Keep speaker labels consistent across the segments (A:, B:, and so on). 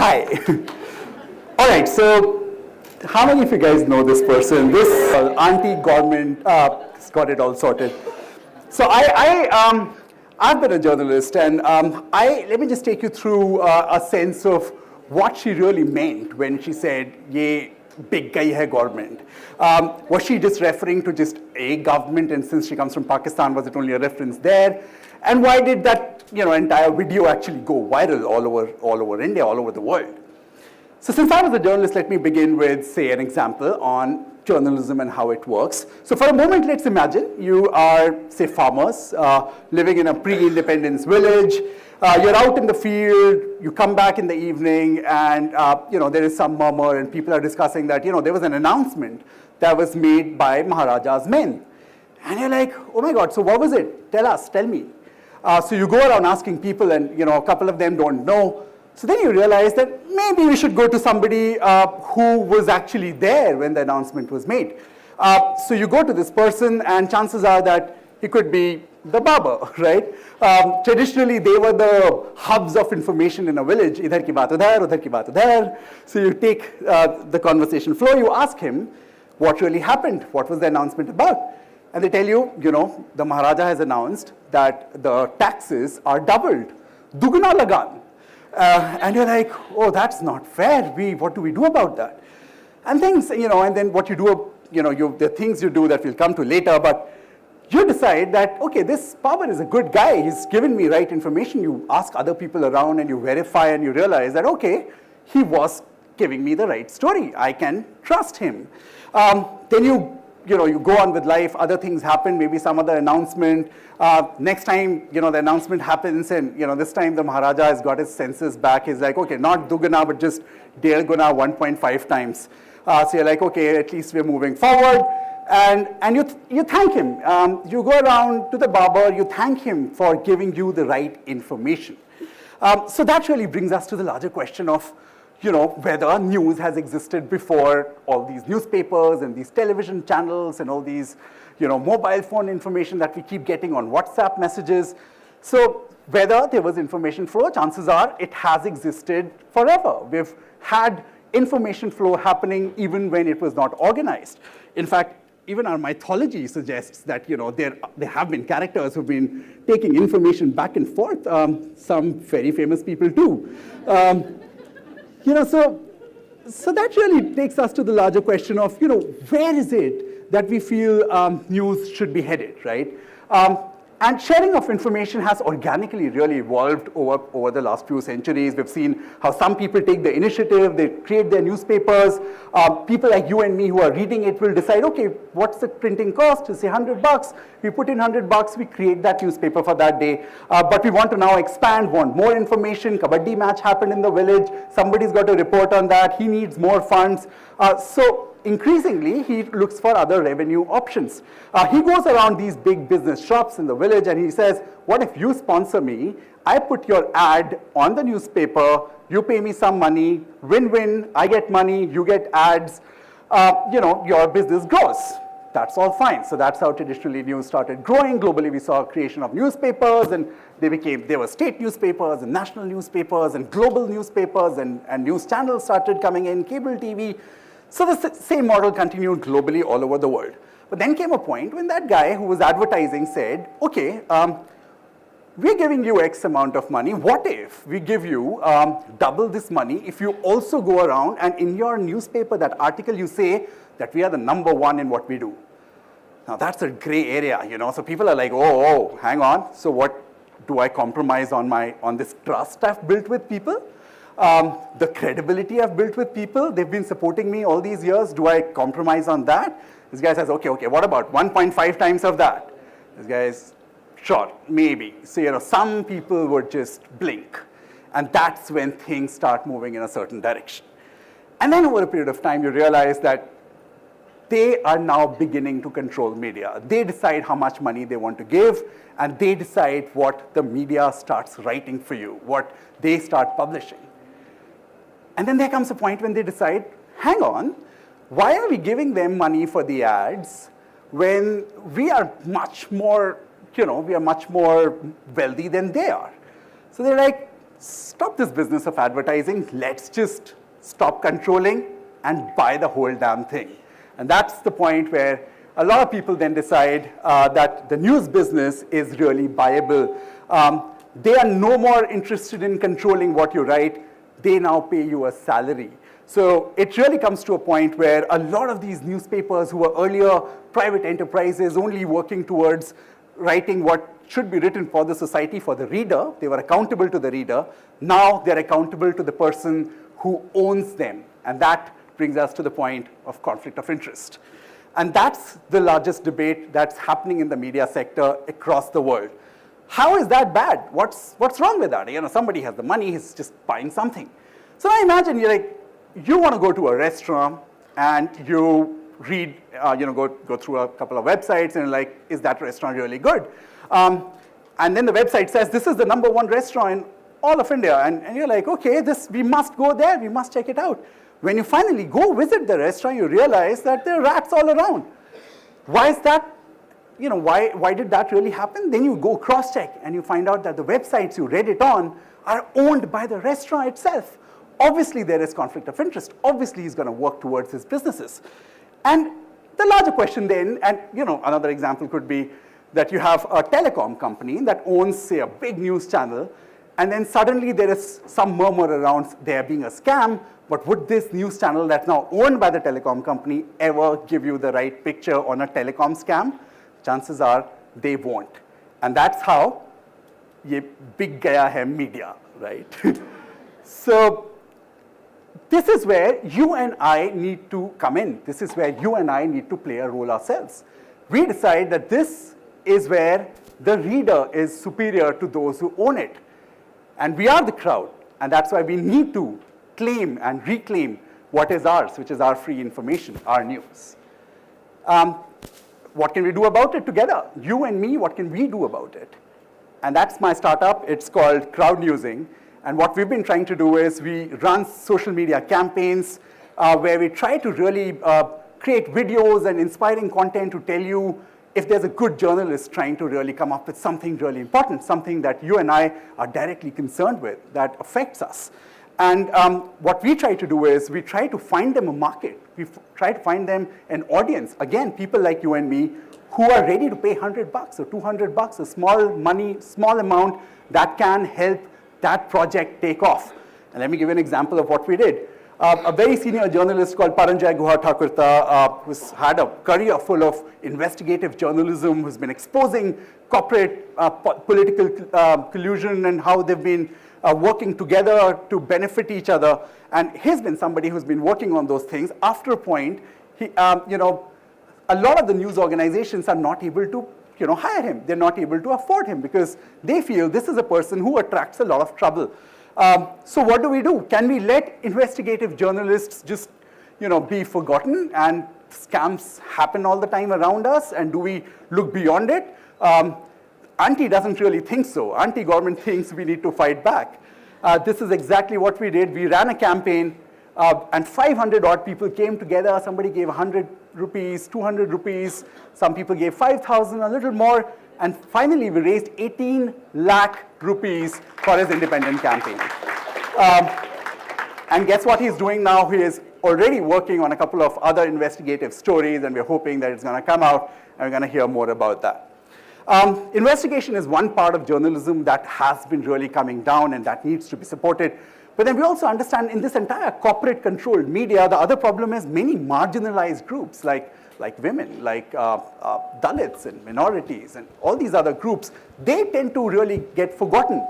A: Hi. All right, so how many of you guys know this person? This anti-government got it all sorted. So I've been a journalist, and let me just take you through a sense of what she really meant when she said, "Yeh Bik Gayi hai government." Was she just referring to just a government, and since she comes from Pakistan, was it only a reference there? And why did that entire video actually go viral all over India, all over the world? So since I was a journalist, let me begin with, say, an example on journalism and how it works. So for a moment, let's imagine you are, say, farmers living in a pre-independence village. You're out in the field, you come back in the evening, and there is some murmur, and people are discussing that there was an announcement that was made by Maharaja's men. And you're like, oh my God, so what was it? Tell me. So you go around asking people, and a couple of them don't know. So then you realize that maybe we should go to somebody who was actually there when the announcement was made. So you go to this person, and chances are that he could be the barber, right? Traditionally, they were the hubs of information in a village. Idhar ki baat udhar ki baat udhar. So you take the conversation flow, you ask him what really happened, what was the announcement about? And they tell you, the Maharaja has announced that the taxes are doubled. Duguna lagan. And you're like, oh, that's not fair. What do we do about that? And things, and then what you do, the things you do that we'll come to later, but you decide that, okay, this Power is a good guy. He's given me right information. You ask other people around and you verify and you realize that, okay, he was giving me the right story. I can trust him. Then you go on with life, other things happen, maybe some other announcement. Next time, the announcement happens, and, this time the Maharaja has got his senses back. He's like, okay, not duguna, but just dere guna 1.5 times. So you're like, okay, at least we're moving forward. And you thank him. You go around to the barber, you thank him for giving you the right information. So that really brings us to the larger question of, whether news has existed before all these newspapers and these television channels and all these, mobile phone information that we keep getting on WhatsApp messages. So whether there was information flow, chances are it has existed forever. We've had information flow happening even when it was not organized. In fact, even our mythology suggests that, there have been characters who've been taking information back and forth, some very famous people too. So that really takes us to the larger question of, where is it that we feel news should be headed, right? And sharing of information has organically really evolved over the last few centuries. We've seen how some people take the initiative, they create their newspapers. People like you and me who are reading it will decide, okay, what's the printing cost? Say $100. We put in $100, we create that newspaper for that day. But we want to now expand, want more information. Kabaddi match happened in the village. Somebody's got to report on that. He needs more funds. So increasingly, he looks for other revenue options. He goes around these big business shops in the village and he says, what if you sponsor me? I put your ad on the newspaper, you pay me some money, win-win, I get money, you get ads, your business grows. That's all fine. So that's how traditionally news started growing. Globally, we saw creation of newspapers, and there were state newspapers and national newspapers and global newspapers, and news channels started coming in, cable TV. So the same model continued globally all over the world. But then came a point when that guy who was advertising said, okay, we're giving you X amount of money. What if we give you double this money if you also go around and in your newspaper, that article, you say that we are the #1 in what we do. Now that's a gray area, So people are like, oh, hang on. So what do I compromise on this trust I've built with people? The credibility I've built with people, they've been supporting me all these years. Do I compromise on that? This guy says, okay, what about 1.5 times of that? This guy is, sure, maybe. So, some people would just blink. And that's when things start moving in a certain direction. And then over a period of time, you realize that they are now beginning to control media. They decide how much money they want to give, and they decide what the media starts writing for you, what they start publishing. And then there comes a point when they decide, hang on, why are we giving them money for the ads when we are much more, wealthy than they are? So they're like, stop this business of advertising. Let's just stop controlling and buy the whole damn thing. And that's the point where a lot of people then decide that the news business is really viable. They are no more interested in controlling what you write. They now pay you a salary. So it really comes to a point where a lot of these newspapers who were earlier private enterprises only working towards writing what should be written for the society, for the reader, they were accountable to the reader. Now they're accountable to the person who owns them. And that brings us to the point of conflict of interest. And that's the largest debate that's happening in the media sector across the world. How is that bad? What's wrong with that? Somebody has the money, he's just buying something. So I imagine you want to go to a restaurant and you read, go through a couple of websites and like, is that restaurant really good? And then the website says, this is the #1 restaurant in all of India. And you're like, okay, we must go there, we must check it out. When you finally go visit the restaurant, you realize that there are rats all around. Why is that? Why did that really happen? Then you go cross-check and you find out that the websites you read it on are owned by the restaurant itself. Obviously, there is conflict of interest. Obviously, he's going to work towards his businesses. And the larger question then, and another example could be that you have a telecom company that owns, say, a big news channel, and then suddenly there is some murmur around there being a scam, but would this news channel that's now owned by the telecom company ever give you the right picture on a telecom scam? Chances are they won't. And that's how Yeh Bik Gayi hai media, right? So this is where you and I need to come in. This is where you and I need to play a role ourselves. We decide that this is where the reader is superior to those who own it. And we are the crowd. And that's why we need to claim and reclaim what is ours, which is our free information, our news. What can we do about it together? You and me, what can we do about it? And that's my startup. It's called CrowdNewsing. And what we've been trying to do is we run social media campaigns where we try to really create videos and inspiring content to tell you if there's a good journalist trying to really come up with something really important, something that you and I are directly concerned with, that affects us. And what we try to do is we try to find them a market. We try to find them an audience. Again, people like you and me who are ready to pay $100 or $200, a small amount that can help that project take off. And let me give you an example of what we did. A very senior journalist called Paranjay Guha Thakurta, who's had a career full of investigative journalism, who's been exposing corporate political collusion and how they've been working together to benefit each other. And he's been somebody who's been working on those things. After a point, a lot of the news organizations are not able to hire him. They're not able to afford him because they feel this is a person who attracts a lot of trouble. So what do? Can we let investigative journalists just be forgotten and scams happen all the time around us? And do we look beyond it? Anti doesn't really think so. Anti-government thinks we need to fight back. This is exactly what we did. We ran a campaign and 500 odd people came together. Somebody gave 100 rupees, 200 rupees. Some people gave 5,000, a little more. And finally, we raised 18 lakh rupees for his independent campaign. And guess what he's doing now? He is already working on a couple of other investigative stories, and we're hoping that it's going to come out, and we're going to hear more about that. Investigation is one part of journalism that has been really coming down and that needs to be supported. But then we also understand in this entire corporate-controlled media, the other problem is many marginalized groups like women, like Dalits and minorities and all these other groups, they tend to really get forgotten.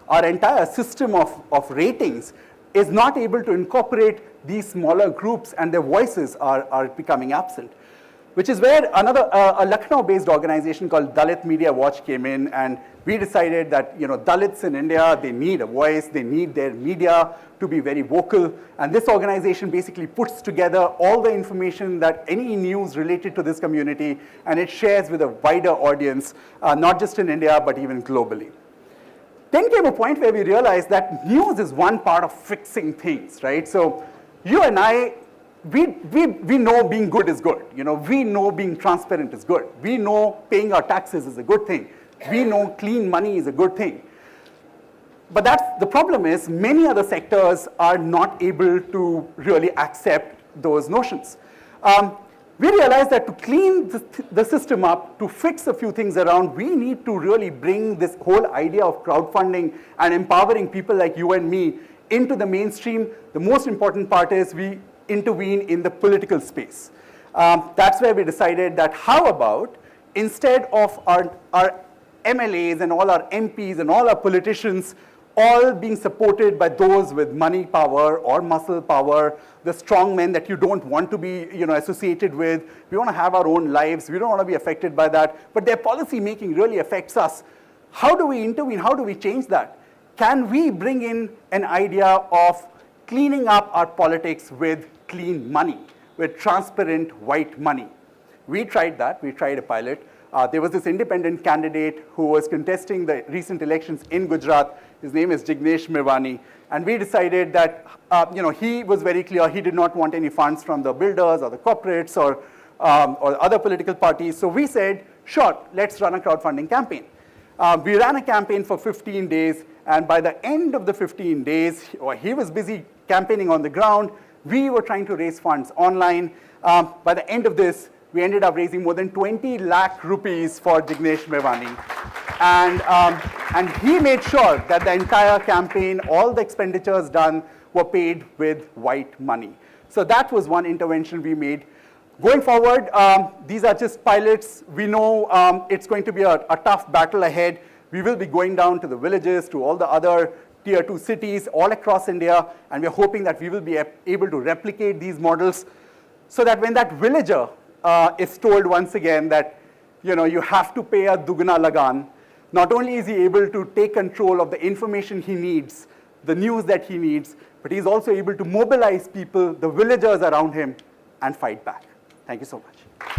A: Our entire system of ratings is not able to incorporate these smaller groups, and their voices are becoming absent. Which is where a Lucknow-based organization called Dalit Media Watch came in, and we decided that Dalits in India, they need a voice, they need their media to be very vocal, and this organization basically puts together all the information that any news related to this community, and it shares with a wider audience, not just in India, but even globally. Then came a point where we realized that news is one part of fixing things, right? So you and I, we know being good is good. We know being transparent is good. We know paying our taxes is a good thing. We know clean money is a good thing. But the problem is many other sectors are not able to really accept those notions. We realized that to clean the system up, to fix a few things around, we need to really bring this whole idea of crowdfunding and empowering people like you and me into the mainstream. The most important part is we intervene in the political space. That's where we decided that how about, instead of our MLAs and all our MPs and all our politicians all being supported by those with money power or muscle power, the strong men that you don't want to be associated with. We want to have our own lives. We don't want to be affected by that. But their policy making really affects us. How do we intervene? How do we change that? Can we bring in an idea of cleaning up our politics with clean money, with transparent white money? We tried that. We tried a pilot. There was this independent candidate who was contesting the recent elections in Gujarat. His name is Jignesh Mirwani. And we decided that he was very clear he did not want any funds from the builders or the corporates or other political parties. So we said, sure, let's run a crowdfunding campaign. We ran a campaign for 15 days. And by the end of the 15 days, he was busy campaigning on the ground. We were trying to raise funds online. By the end of this, we ended up raising more than 20 lakh rupees for Jignesh Mirwani. And he made sure that the entire campaign, all the expenditures done, were paid with white money. So that was one intervention we made. Going forward, these are just pilots. We know it's going to be a tough battle ahead. We will be going down to the villages, to all the other tier 2 cities all across India, and we're hoping that we will be able to replicate these models so that when that villager is told once again that you have to pay a dugna lagan, not only is he able to take control of the information he needs, the news that he needs, but he's also able to mobilize people, the villagers around him, and fight back. Thank you so much.